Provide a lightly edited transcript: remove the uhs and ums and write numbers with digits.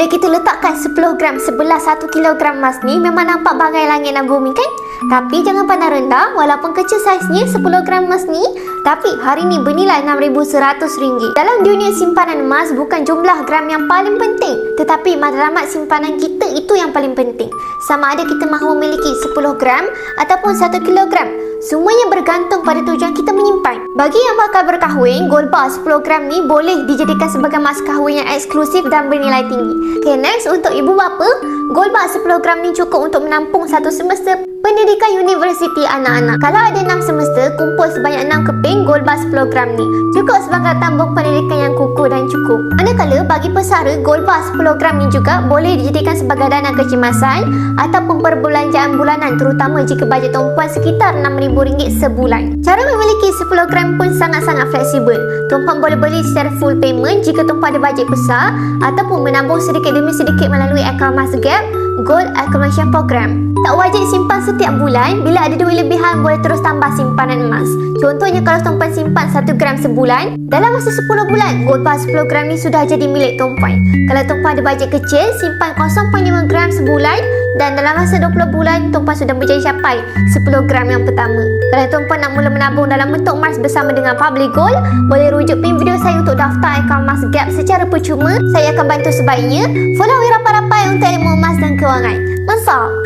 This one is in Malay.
Bila kita letakkan 10 gram sebelah 1 kilogram emas ni, memang nampak bagai langit dan bumi kan? Tapi jangan pandang rendah, walaupun kecil saiznya 10 gram emas ni, tapi hari ni bernilai RM6,100. Dalam dunia simpanan emas, bukan jumlah gram yang paling penting, tetapi matlamat simpanan kita itu yang paling penting. Sama ada kita mahu memiliki 10 gram ataupun 1 kilogram, semuanya bergantung pada tujuan kita menyimpan. Bagi yang bakal berkahwin, gold bar 10 gram ni boleh dijadikan sebagai mas kahwin yang eksklusif dan bernilai tinggi. Okay, next untuk ibu bapa, gold bar 10 gram ni cukup untuk menampung satu semester pendidikan universiti anak-anak. Kalau ada 6 semester, kumpul sebanyak 6 keping gold bar 10 gram ni cukup sebagai tambung pendidikan yang kukuh dan cukup. Manakala bagi pesara, gold bar 10 gram ni juga boleh dijadikan sebagai dana kecemasan ataupun perbelanjaan bulanan, terutama jika bajet tumpuan sekitar RM6,000 sebulan. Cara memiliki 10 gram pun sangat-sangat fleksibel. Tumpuan boleh beli secara full payment jika tumpuan ada bajet besar ataupun menabung sedikit demi sedikit melalui akaun Mas Gap Gold Accumulation Program. Tak wajib simpan setiap bulan. Bila ada duit lebihan, boleh terus tambah simpanan emas. Contohnya kalau tumpuan simpan 1 gram sebulan, dalam masa 10 bulan, gold bar 10 gram ni sudah jadi milik tumpuan. Kalau tumpuan ada bajet kecil, simpan 0.5 gram sebulan dan dalam masa 20 bulan, tumpuan sudah menjadi capai 10 gram yang pertama. Kalau tumpuan nak mula menabung dalam bentuk emas bersama dengan Public Gold, boleh rujuk pin video saya untuk daftar akaun Mas Gap secara percuma. Saya akan bantu sebaiknya. Follow rapat-rapat untuk ilmu emas dan kewangan. Mantap!